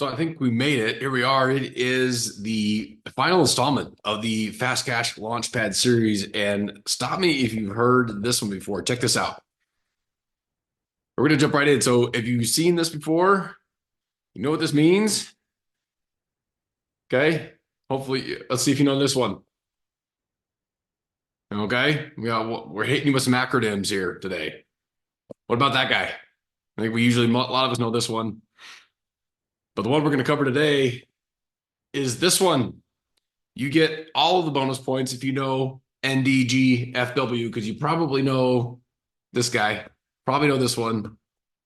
So I think we made it. Here we are. It is the final installment of the Fast Cash Launchpad series. And stop me if you've heard this one before. Check this out. We're going to jump right in. So if you've seen this before, you know what this means. Okay. Hopefully, let's see if you know this one. Okay. We're hitting you with some acronyms here today. What about that guy? I think a lot of us know this one. But the one we're going to cover today is this one. You get all of the bonus points if you know NDGFW, because you probably know this guy, probably know this one,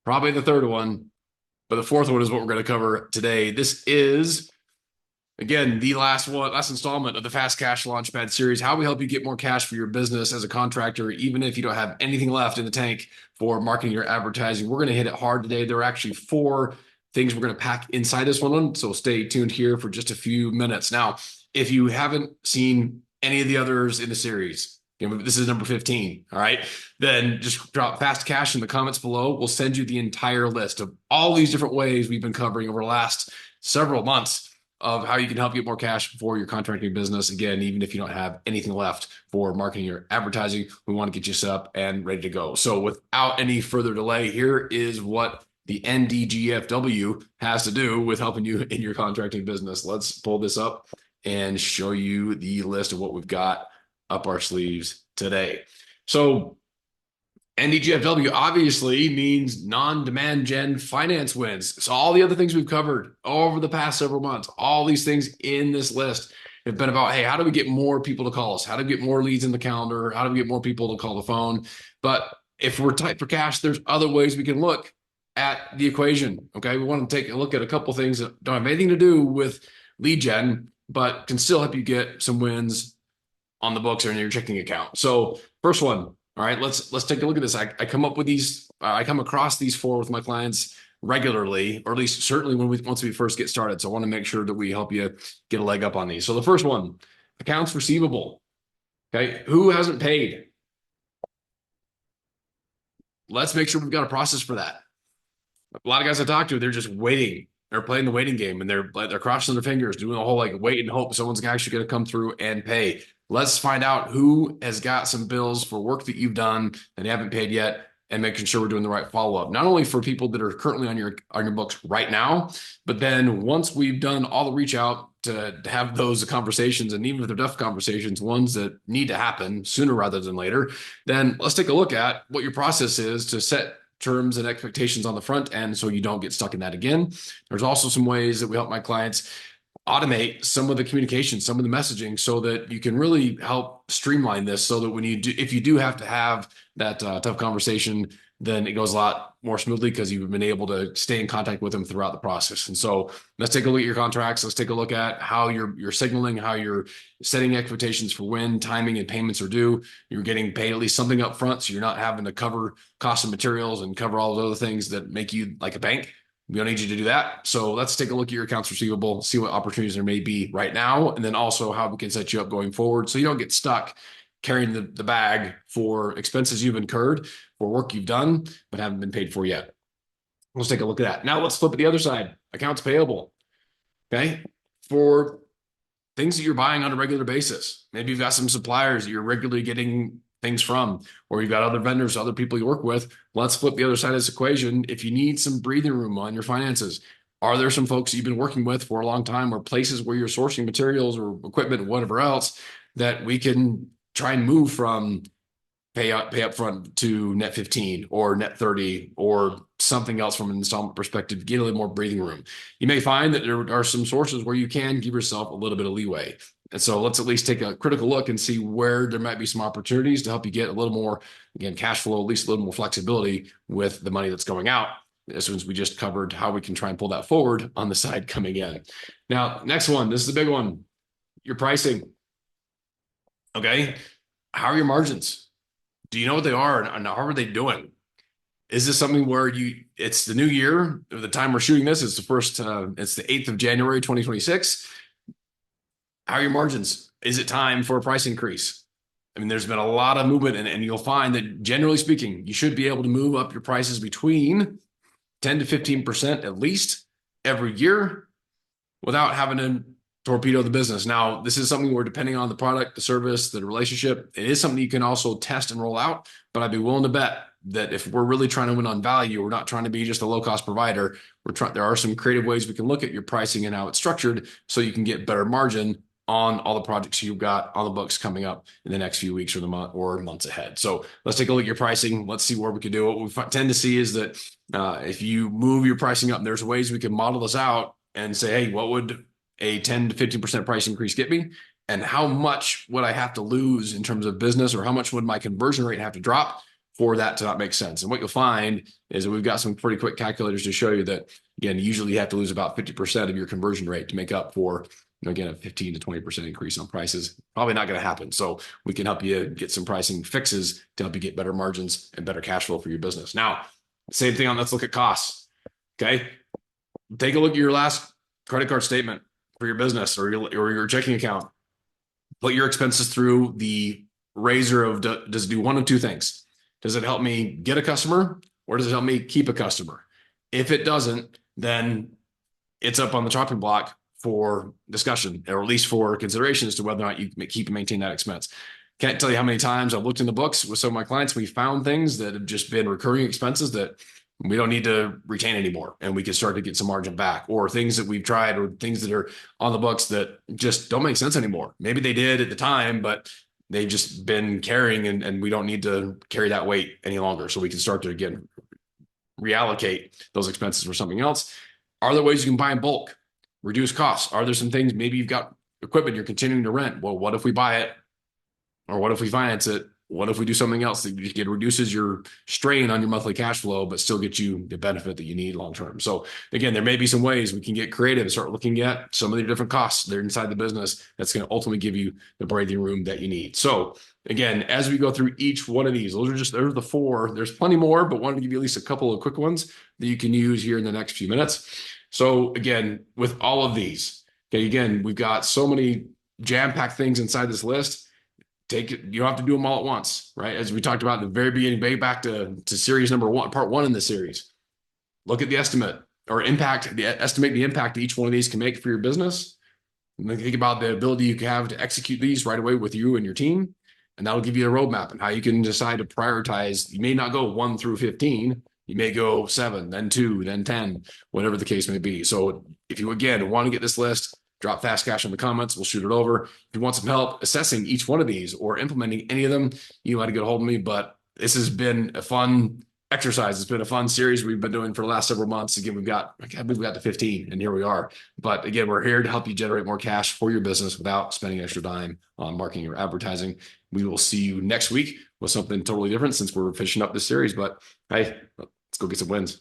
probably the third one, but the fourth one is what we're going to cover today. This is, again, the last installment of the Fast Cash Launchpad series, how we help you get more cash for your business as a contractor, even if you don't have anything left in the tank for marketing or advertising. We're going to hit it hard today. There are actually 4 things we're going to pack inside this one, so stay tuned here for just a few minutes. Now, if you haven't seen any of the others in the series, this is number 15, all right? Then just drop Fast Cash in the comments below. We'll send you the entire list of all these different ways we've been covering over the last several months of how you can help get more cash for your contracting business. Again, even if you don't have anything left for marketing or advertising, we want to get you set up and ready to go. So without any further delay, here is what the NDGFW has to do with helping you in your contracting business. Let's pull this up and show you the list of what we've got up our sleeves today. So NDGFW obviously means non-demand gen finance wins. So all the other things we've covered over the past several months, all these things in this list have been about, hey, how do we get more people to call us? How do we get more leads in the calendar? How do we get more people to call the phone? But if we're tight for cash, there's other ways we can look at the equation. Okay. We want to take a look at a couple things that don't have anything to do with lead gen, but can still help you get some wins on the books or in your checking account. So first one, all right, let's take a look at this. I come up with these, I come across these 4 with my clients regularly, or at least certainly once we first get started. So I want to make sure that we help you get a leg up on these. So the first one, accounts receivable. Okay, who hasn't paid? Let's make sure we've got a process for that. A lot of guys I talk to, they're just waiting. They're playing the waiting game, and they're crossing their fingers, doing the whole wait and hope someone's actually going to come through and pay. Let's find out who has got some bills for work that you've done and haven't paid yet, and making sure we're doing the right follow-up. Not only for people that are currently on your books right now, but then once we've done all the reach out to have those conversations, and even if they're tough conversations, ones that need to happen sooner rather than later, then let's take a look at what your process is to set terms and expectations on the front end so you don't get stuck in that again. There's also some ways that we help my clients automate some of the communication, some of the messaging, so that you can really help streamline this, so that when you do, if you do have to have that tough conversation, then it goes a lot more smoothly because you've been able to stay in contact with them throughout the process. And so let's take a look at your contracts. Let's take a look at how you're signaling, how you're setting expectations for when timing and payments are due. You're getting paid at least something up front, so you're not having to cover cost of materials and cover all those other things that make you like a bank. We don't need you to do that. So let's take a look at your accounts receivable, see what opportunities there may be right now, and then also how we can set you up going forward so you don't get stuck carrying the bag for expenses you've incurred for work you've done but haven't been paid for yet. Let's take a look at that. Now let's flip it the other side, accounts payable. Okay. For things that you're buying on a regular basis. Maybe you've got some suppliers that you're regularly getting things from, or you've got other vendors, other people you work with. Let's flip the other side of this equation. If you need some breathing room on your finances, are there some folks you've been working with for a long time, or places where you're sourcing materials or equipment or whatever else that we can try and move from pay up front to net 15 or net 30 or something else from an installment perspective, get a little more breathing room. You may find that there are some sources where you can give yourself a little bit of leeway. And so let's at least take a critical look and see where there might be some opportunities to help you get a little more, again, cash flow, at least a little more flexibility with the money that's going out, as soon as we just covered how we can try and pull that forward on the side coming in. Now, next one, this is the big one, your pricing. Okay. How are your margins? Do you know what they are, and how are they doing? Is this something where it's the new year, the time we're shooting this, it's the 8th of January, 2026. How are your margins? Is it time for a price increase? I mean, there's been a lot of movement, and you'll find that generally speaking, you should be able to move up your prices between 10 to 15% at least every year. without having to torpedo the business. Now, this is something where, depending on the product, the service, the relationship, it is something you can also test and roll out. But I'd be willing to bet that if we're really trying to win on value, we're not trying to be just a low cost provider. There are some creative ways we can look at your pricing and how it's structured so you can get better margin on all the projects you've got on the books coming up in the next few weeks or the month or months ahead. So let's take a look at your pricing. Let's see where we can do. What we tend to see is that if you move your pricing up, there's ways we can model this out and say, hey, what would a 10 to 15% price increase get me? And how much would I have to lose in terms of business, or how much would my conversion rate have to drop for that to not make sense? And what you'll find is that we've got some pretty quick calculators to show you that, again, usually you have to lose about 50% of your conversion rate to make up for, again, a 15 to 20% increase on prices. Probably not going to happen. So we can help you get some pricing fixes to help you get better margins and better cash flow for your business. Now, same thing on, let's look at costs. Okay. Take a look at your last credit card statement for your business or your checking account. Put your expenses through the razor of, does it do one of two things? Does it help me get a customer, or does it help me keep a customer? If it doesn't, then it's up on the chopping block for discussion, or at least for consideration as to whether or not you keep and maintain that expense. Can't tell you how many times I've looked in the books with some of my clients. We found things that have just been recurring expenses that we don't need to retain anymore, and we can start to get some margin back, or things that we've tried, or things that are on the books that just don't make sense anymore. Maybe they did at the time, but they've just been carrying, and we don't need to carry that weight any longer. So we can start to, again, reallocate those expenses for something else. Are there ways you can buy in bulk, reduce costs? Are there some things, maybe you've got equipment you're continuing to rent? Well, what if we buy it? Or what if we finance it? What if we do something else that it reduces your strain on your monthly cash flow, but still get you the benefit that you need long term? So again, there may be some ways we can get creative and start looking at some of the different costs that are inside the business that's going to ultimately give you the breathing room that you need. So again, as we go through each one of these, those are the four. There's plenty more, but wanted to give you at least a couple of quick ones that you can use here in the next few minutes. So again, with all of these, okay, again, we've got so many jam-packed things inside this list. Take it, you don't have to do them all at once, right? As we talked about in the very beginning, way back to series number one, part one in the series. Look at the estimate or estimate the impact that each one of these can make for your business. And then think about the ability you have to execute these right away with you and your team. And that'll give you a roadmap and how you can decide to prioritize. You may not go 1 through 15. You may go 7, then 2, then 10, whatever the case may be. So if you, again, want to get this list, drop Fast Cash in the comments. We'll shoot it over. If you want some help assessing each one of these or implementing any of them, you want to get a hold of me. But this has been a fun exercise. It's been a fun series we've been doing for the last several months. Again, we've got to 15, and here we are. But again, we're here to help you generate more cash for your business without spending extra dime on marketing or advertising. We will see you next week with something totally different, since we're finishing up this series. But hey, let's go get some wins.